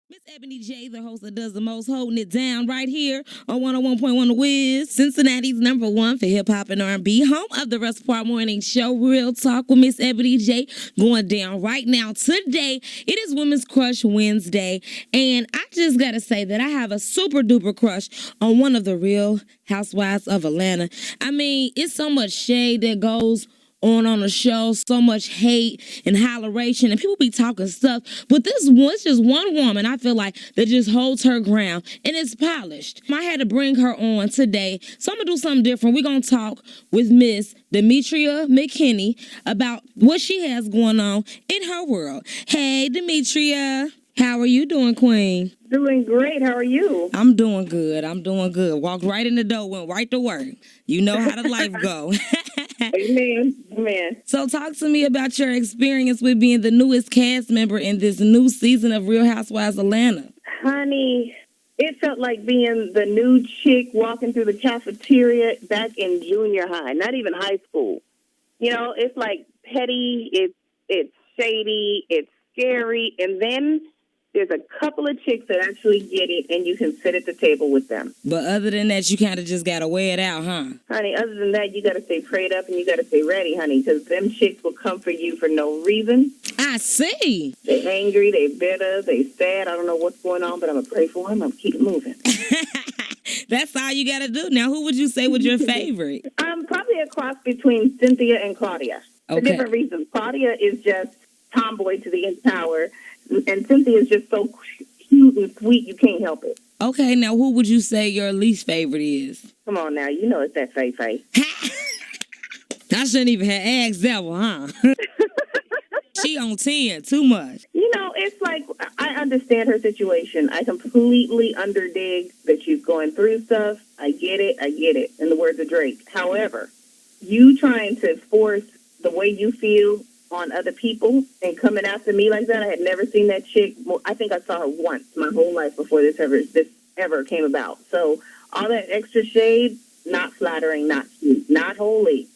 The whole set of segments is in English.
Miss Ebony J, the host that does the most, holding it down right here on 101.1 The Wiz, Cincinnati's number one for hip hop and R&B, home of the Reservoir Morning Show, Real Talk with Miss Ebony J, going down right now. Today, it is Women's Crush Wednesday, and I just gotta say that I have a super duper crush on one of the Real Housewives of Atlanta. I mean, it's so much shade that goes on the show, so much hate and holleration, and people be talking stuff. But this was just one woman, I feel like, that just holds her ground and it's polished. I had to bring her on today, so I'm gonna do something different. We're gonna talk with Miss Demetria McKinney about what she has going on in her world. Hey, Demetria. How are you doing, Queen? Doing great. How are you? I'm doing good. Walked right in the door, went right to work. You know how the life go. Amen. Amen. So talk to me about your experience with being the newest cast member in this new season of Real Housewives Atlanta. Honey, it felt like being the new chick walking through the cafeteria back in junior high, not even high school. You know, it's like petty, it's shady, it's scary, and then there's a couple of chicks that actually get it, and you can sit at the table with them. But other than that, you kind of just got to weigh it out, huh? Honey, other than that, you got to stay prayed up and you got to stay ready, honey, because them chicks will come for you for no reason. I see. They angry, they bitter, they sad. I don't know what's going on, but I'm going to pray for them. I'm going to keep it moving. That's all you got to do. Now, who would you say was your favorite? Probably a cross between Cynthia and Claudia. Okay. For different reasons. Claudia is just tomboy to the nth power, and Cynthia is just so cute and sweet, you can't help it. Okay, now who would you say your least favorite is? Come on now, you know it's that Faye Faye. I shouldn't even have asked that one, huh? She on 10, too much. You know, it's like, I understand her situation. I completely underdig that she's going through stuff. I get it, in the words of Drake. However, you trying to force the way you feel on other people and coming after me like that, I had never seen that chick. I think I saw her once my whole life before this ever came about. So all that extra shade, not flattering, not cute, not holy.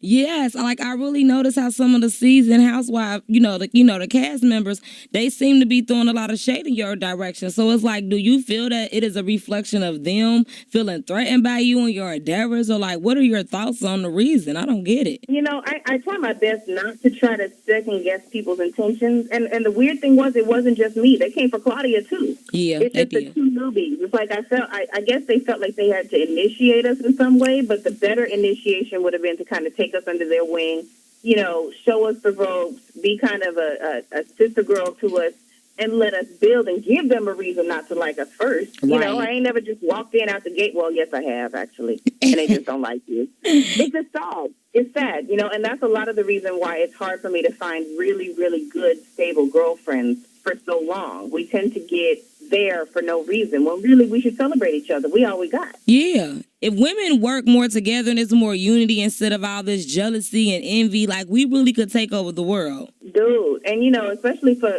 Yes, like I really noticed how some of the seasoned housewives, the cast members, they seem to be throwing a lot of shade in your direction. So it's like, do you feel that it is a reflection of them feeling threatened by you and your endeavors, or like, what are your thoughts on the reason? I don't get it. You know, I try my best not to try to second guess people's intentions. And the weird thing was, it wasn't just me. They came for Claudia too. Yeah, it's just the two newbies. It's like I guess they felt like they had to initiate us in some way, but the better initiation would have been to kind of take us under their wing, you know, show us the ropes, be kind of a sister girl to us, and let us build and give them a reason not to like us first. Right. You know, I ain't never just walked in out the gate. Well, yes, I have, actually. And they just don't like you. It's just sad. It's sad, you know, and that's a lot of the reason why it's hard for me to find really, really good, stable girlfriends for so long. We tend to get there for no reason, when really we should celebrate each other. We all we got. Yeah. If women work more together and there's more unity instead of all this jealousy and envy, like, we really could take over the world. Dude, and you know, especially for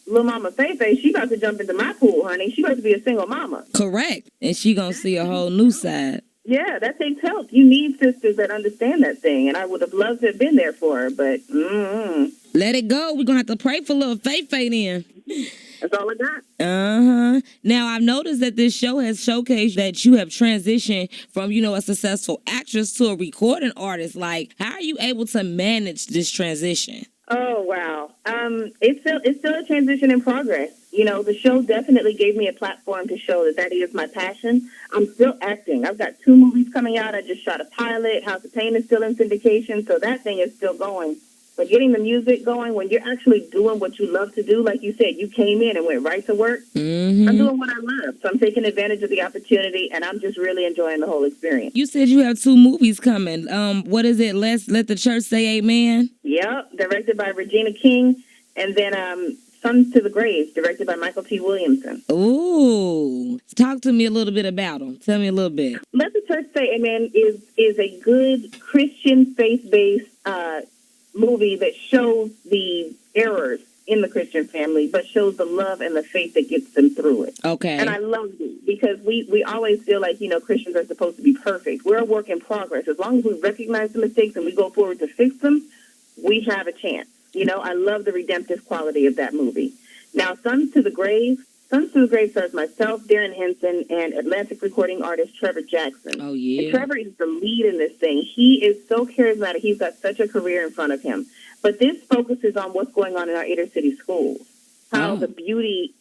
Lil Mama Faye Faye, she about to jump into my pool, honey. She about to be a single mama. Correct. And she gonna see a whole new side. Yeah, that takes help. You need sisters that understand that thing, and I would have loved to have been there for her, but let it go. We're gonna have to pray for little Faye Faye then. That's all I got. Uh-huh. Now, I've noticed that this show has showcased that you have transitioned from, a successful actress to a recording artist. Like, how are you able to manage this transition? Oh, wow. It's still a transition in progress. You know, the show definitely gave me a platform to show that is my passion. I'm still acting. I've got 2 movies coming out. I just shot a pilot. House of Pain is still in syndication, so that thing is still going. But getting the music going, when you're actually doing what you love to do, like you said, you came in and went right to work. Mm-hmm. I'm doing what I love, so I'm taking advantage of the opportunity, and I'm just really enjoying the whole experience. You said you have 2 movies coming. What is it? Let the church say amen? Yep, directed by Regina King, and then Sons to the Grave, directed by Michael T. Williamson. Ooh. Talk to me a little bit about them. Tell me a little bit. Let the Church Say Amen is a good Christian faith-based movie that shows the errors in the Christian family, but shows the love and the faith that gets them through it. Okay. And I love it because we always feel like, Christians are supposed to be perfect. We're a work in progress. As long as we recognize the mistakes and we go forward to fix them, we have a chance. I love the redemptive quality of that movie. Now, Sons to the Grave stars myself, Darren Henson, and Atlantic recording artist Trevor Jackson. Oh, yeah. And Trevor is the lead in this thing. He is so charismatic. He's got such a career in front of him. But this focuses on what's going on in our inner city schools, how the beauty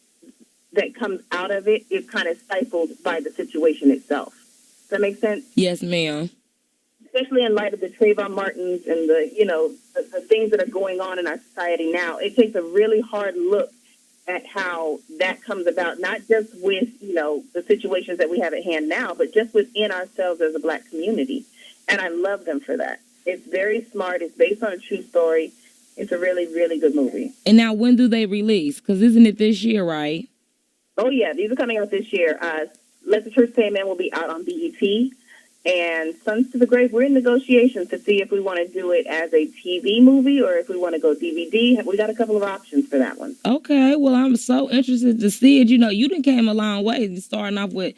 that comes out of it is kind of stifled by the situation itself. Does that make sense? Yes, ma'am. Especially in light of the Trayvon Martins and the things that are going on in our society now. It takes a really hard look at how that comes about, not just with, the situations that we have at hand now, but just within ourselves as a Black community. And I love them for that. It's very smart. It's based on a true story. It's a really, really good movie. And now, when do they release? Because isn't it this year, right? Oh, yeah. These are coming out this year. Let the Church Say Amen will be out on BET. And Sons to the Grave, we're in negotiations to see if we want to do it as a TV movie or if we want to go DVD. We got a couple of options for that one. Okay, well, I'm so interested to see it. You done came a long way, starting off with,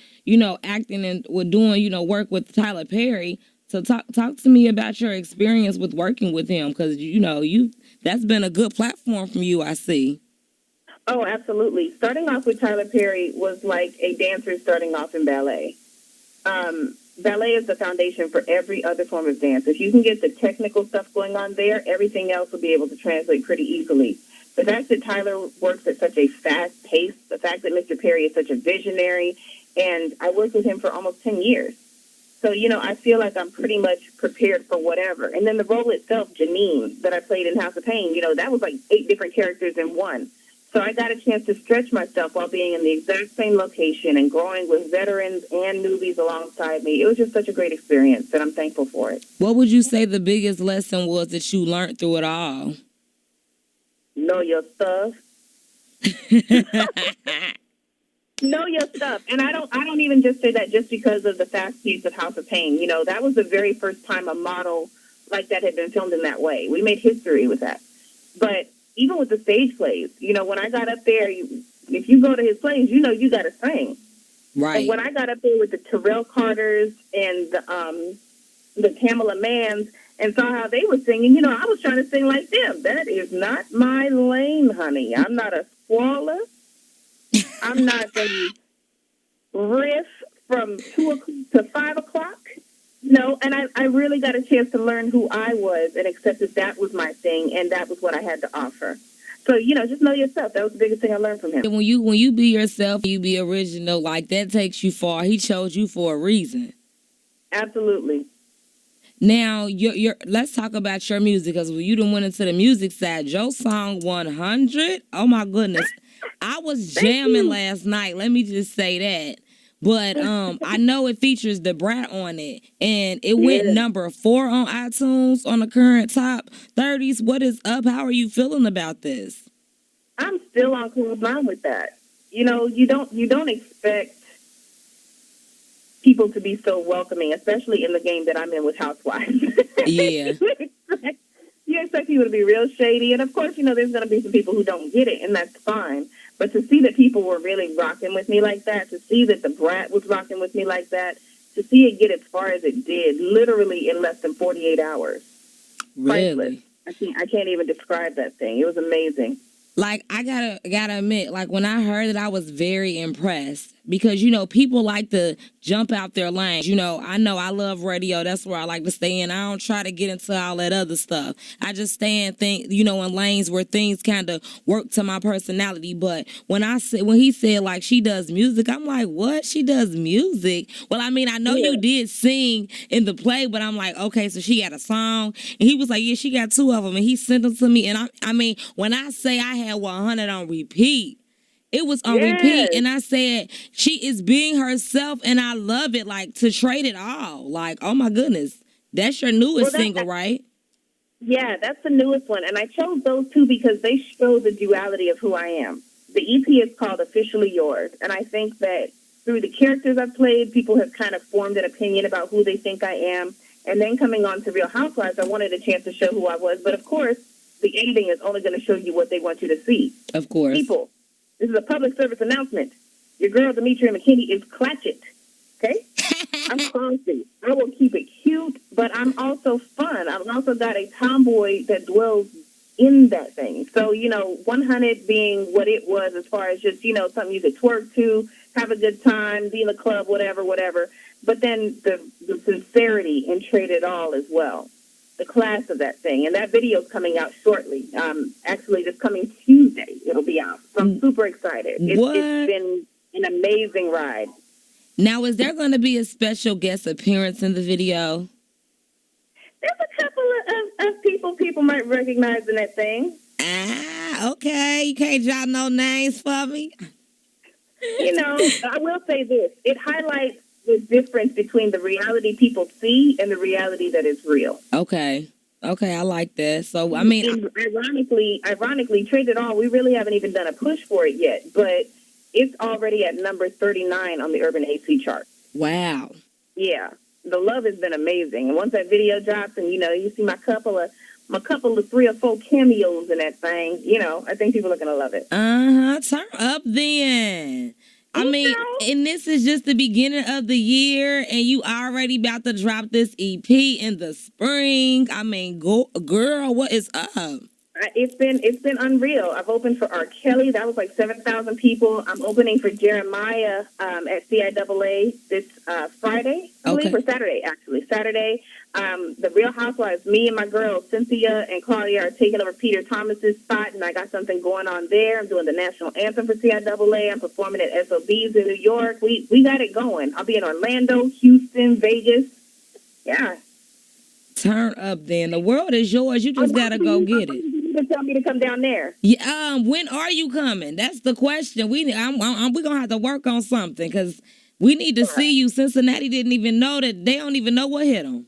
acting and with doing, work with Tyler Perry. So talk to me about your experience with working with him, because, that's been a good platform from you, I see. Oh, absolutely. Starting off with Tyler Perry was like a dancer starting off in ballet. Ballet is the foundation for every other form of dance. If you can get the technical stuff going on there, everything else will be able to translate pretty easily. The fact that Tyler works at such a fast pace, the fact that Mr. Perry is such a visionary, and I worked with him for almost 10 years. So, I feel like I'm pretty much prepared for whatever. And then the role itself, Janine, that I played in House of Pain, that was like 8 different characters in one. So I got a chance to stretch myself while being in the exact same location and growing with veterans and newbies alongside me. It was just such a great experience, and I'm thankful for it. What would you say the biggest lesson was that you learned through it all? Know your stuff. Know your stuff. And I don't even just say that just because of the fast piece of House of Pain. That was the very first time a model like that had been filmed in that way. We made history with that. But even with the stage plays, when I got up there, if you go to his plays, you got to sing. Right. And when I got up there with the Terrell Carters and the Pamela Manns and saw how they were singing, I was trying to sing like them. That is not my lane, honey. I'm not a squaller. I'm not the riff from 2 o'clock to 5 o'clock. No, and I really got a chance to learn who I was and accept that was my thing, and that was what I had to offer. So, just know yourself. That was the biggest thing I learned from him. When you be yourself, you be original, like that takes you far. He chose you for a reason. Absolutely. Now, let's talk about your music, because when you done went into the music side, your song 100, oh my goodness. I was jamming last night, let me just say that. But I know it features the Brat on it, and it went number 4 on iTunes on the current top 30s. What is up? How are you feeling about this? I'm still on cruise line with that. You don't expect people to be so welcoming, especially in the game that I'm in with Housewives. Yeah. You expect people to be real shady, and of course, there's going to be some people who don't get it, and that's fine. But to see that people were really rocking with me like that, to see that the Brat was rocking with me like that, to see it get as far as it did, literally in less than 48 hours. Really? Priceless. I can't even describe that thing. It was amazing. Like, I gotta admit, like, when I heard it, I was very impressed, because, people like to jump out their lanes. I know I love radio. That's where I like to stay in. I don't try to get into all that other stuff. I just stay in in lanes where things kind of work to my personality. But when he said, like, she does music, I'm like, what? She does music? Well, I mean, I know you did sing in the play, but I'm like, okay, so she got a song. And he was like, yeah, she got 2 of them. And he sent them to me. And I mean, when I say I had 100 on repeat, it was on repeat, and I said, she is being herself, and I love it, like, to trade it all. Like, oh my goodness. That's your newest single, right? Yeah, that's the newest one, and I chose those 2 because they show the duality of who I am. The EP is called Officially Yours, and I think that through the characters I've played, people have kind of formed an opinion about who they think I am, and then coming on to Real Housewives, I wanted a chance to show who I was, but of course, the ending is only going to show you what they want you to see. Of course. People, this is a public service announcement. Your girl, Demetria McKinney, is clatchet. Okay? I'm classy. I will keep it cute, but I'm also fun. I've also got a tomboy that dwells in that thing. So, 100 being what it was as far as just, something you could twerk to, have a good time, be in a club, whatever. But then the sincerity in Trade It All as well. The class of that thing. And that video is coming out shortly. Actually, this coming Tuesday, it'll be out. So I'm super excited. It's been an amazing ride. Now, is there going to be a special guest appearance in the video? There's a couple of people might recognize in that thing. Ah, okay. You can't jot no names for me? I will say this. It highlights the difference between the reality people see and the reality that is real. Okay, I like that. So, I mean... Ironically, Trade It All, we really haven't even done a push for it yet, but it's already at number 39 on the Urban AC chart. Wow. Yeah. The love has been amazing. And once that video drops and, you see my couple of 3 or 4 cameos in that thing, I think people are going to love it. Turn up then. I mean, and this is just the beginning of the year, and you already about to drop this EP in the spring. I mean, girl, what is up? It's been unreal. I've opened for R. Kelly. That was like 7,000 people. I'm opening for Jeremiah at CIAA this Friday, I believe, or Saturday, actually. Saturday. The Real Housewives, me and my girls, Cynthia and Claudia, are taking over Peter Thomas's spot, and I got something going on there. I'm doing the national anthem for CIAA. I'm performing at SOBs in New York. We got it going. I'll be in Orlando, Houston, Vegas. Yeah. Turn up then. The world is yours. You just got to go get it. Tell me to come down there. Yeah. When are you coming? That's the question. We're gonna have to work on something because we need to see you. Cincinnati didn't even know that. They don't even know what hit them.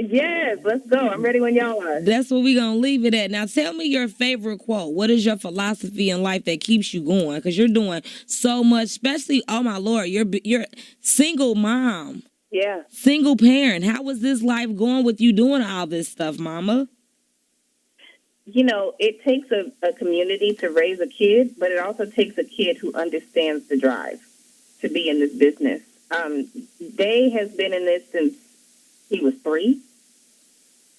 Yes, let's go. I'm ready when y'all are. That's where we're gonna leave it at. Now, tell me your favorite quote. What is your philosophy in life that keeps you going? Because you're doing so much, especially, oh my Lord, you're single mom. Yeah. Single parent. How was this life going with you doing all this stuff, Mama? It takes a community to raise a kid, but it also takes a kid who understands the drive to be in this business. Day has been in this since he was 3.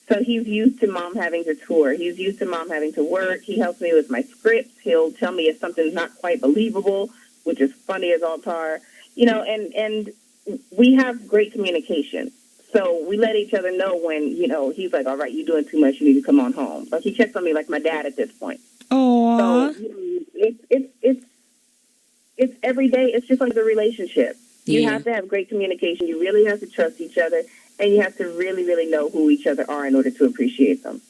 So he's used to mom having to tour. He's used to mom having to work. He helps me with my scripts. He'll tell me if something's not quite believable, which is funny as all tar. And we have great communication. So we let each other know when, he's like, all right, you're doing too much. You need to come on home. Like, he checks on me like my dad at this point. Aww. So it's every day. It's just like a relationship. Yeah. You have to have great communication. You really have to trust each other. And you have to really, really know who each other are in order to appreciate them.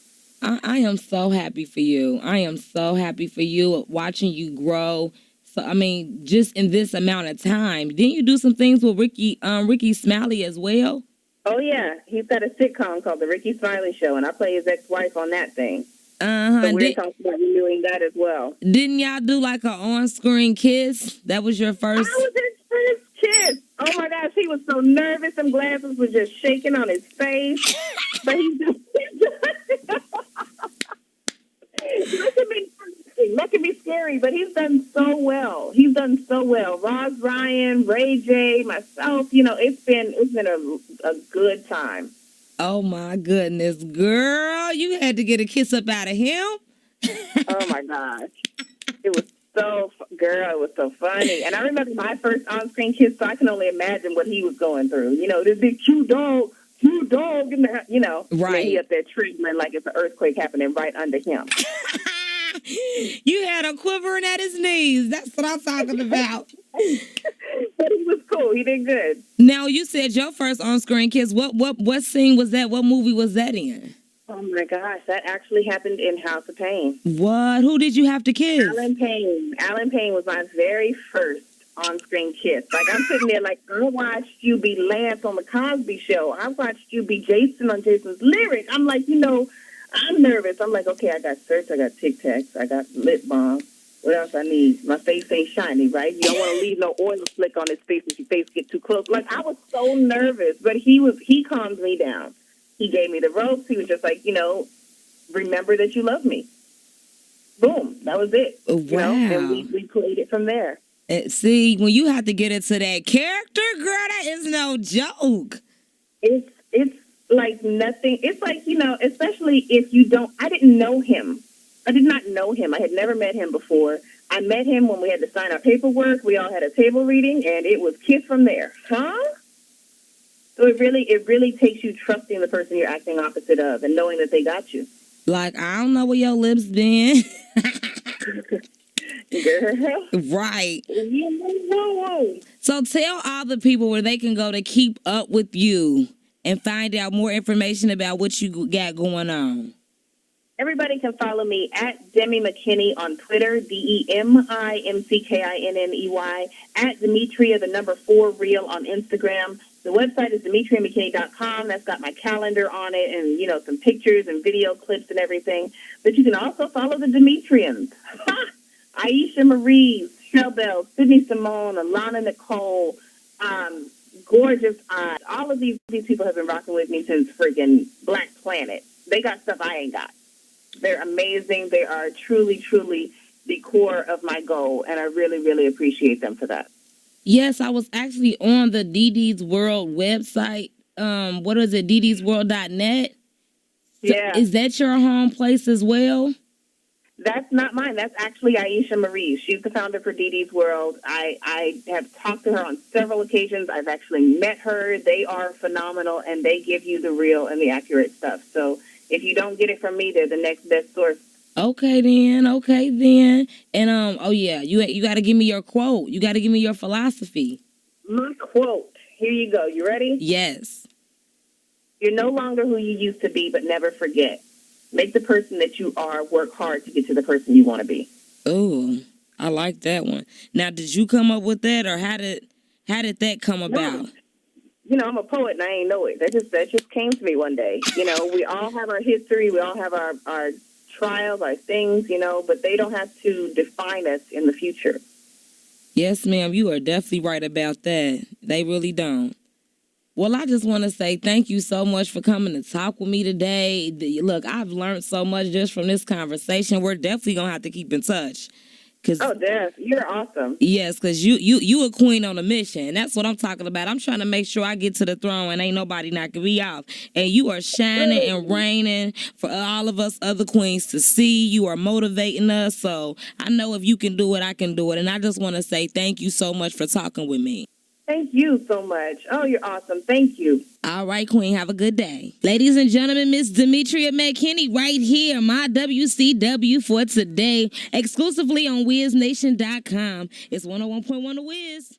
I am so happy for you. I am so happy for you, watching you grow. So, I mean, just in this amount of time. Didn't you do some things with Ricky Smiley as well? Oh, yeah. He's got a sitcom called The Ricky Smiley Show, and I play his ex-wife on that thing. So we're talking about renewing that as well. Didn't y'all do like an on-screen kiss? That was your first? I was his first kiss. Oh, my gosh. He was so nervous. Them glasses were just shaking on his face. But he's just... That can be scary, but he's done so well. He's done so well. Roz Ryan, Ray J, myself, it's been a good time. Oh my goodness, girl, you had to get a kiss up out of him. Oh my gosh, it was so funny. And I remember my first on-screen kiss, so I can only imagine what he was going through. This big cute dog in the, right? He up there trembling like it's an earthquake happening right under him. You had him quivering at his knees. That's what I'm talking about. But he was cool. He did good. Now, you said your first on-screen kiss. What scene was that? What movie was that in? Oh, my gosh. That actually happened in House of Pain. What? Who did you have to kiss? Alan Payne. Alan Payne was my very first on-screen kiss. Like, I'm sitting there like, I watched you be Lance on The Cosby Show. I watched you be Jason on Jason's Lyric. I'm like, I'm nervous. I'm like, okay, I got certs, I got Tic Tacs, I got lip balm. What else I need? My face ain't shiny, right? You don't want to leave no oil slick on his face if your face get too close. Like, I was so nervous, but he calmed me down. He gave me the ropes. He was just like, remember that you love me. Boom. That was it. Wow. And we played it from there. See, when you have to get into that character, girl, that is no joke. It's like nothing. It's like, especially if you don't, I didn't know him I did not know him. I had never met him before. I met him when we had to sign our paperwork. We all had a table reading, and it was kiss from there. Huh? So it really takes you trusting the person you're acting opposite of and knowing that they got you. Like, I don't know where your lips been. Girl. Right. Whoa. So tell all the people where they can go to keep up with you and find out more information about what you got going on. Everybody can follow me at Demi McKinney on Twitter, DEMIMCKINNEY, at Demetria, the number 4 real on Instagram. The website is DemetriaMcKinney.com. That's got my calendar on it and, you know, some pictures and video clips and everything. But you can also follow the Demetrians. Aisha Marie, Shellbell, Sydney Simone, Alana Nicole, Gorgeous Eyes. All of these people have been rocking with me since friggin' Black Planet. They got stuff I ain't got. They're amazing. They are truly, truly the core of my goal, and I really, really appreciate them for that. Yes, I was actually on the DD's World website. What is it, dd'sworld.net? So Yeah. is that your home place as well? That's not mine. That's actually Aisha Marie. She's the founder for DD's World. I have talked to her on several occasions. I've actually met her. They are phenomenal, and they give you the real and the accurate stuff. So if you don't get it from me, they're the next best source. Okay then. And oh yeah, you got to give me your quote. You got to give me your philosophy. My quote. Here you go. You ready? Yes. You're no longer who you used to be, but never forget. Make the person that you are work hard to get to the person you want to be. Oh, I like that one. Now, did you come up with that, or how did that come about? You know, I'm a poet and I ain't know it. That just came to me one day. You know, we all have our history. We all have our trials, our things, you know, but they don't have to define us in the future. Yes, ma'am. You are definitely right about that. They really don't. Well, I just want to say thank you so much for coming to talk with me today. Look, I've learned so much just from this conversation. We're definitely going to have to keep in touch. Oh, Def, you're awesome. Yes, because you a queen on a mission. That's what I'm talking about. I'm trying to make sure I get to the throne and ain't nobody knocking me off. And you are shining and reigning for all of us other queens to see. You are motivating us. So I know if you can do it, I can do it. And I just want to say thank you so much for talking with me. Thank you so much. Oh, you're awesome. Thank you. All right, Queen. Have a good day. Ladies and gentlemen, Miss Demetria McKinney right here, my WCW for today, exclusively on WizNation.com. It's 101.1 The Wiz.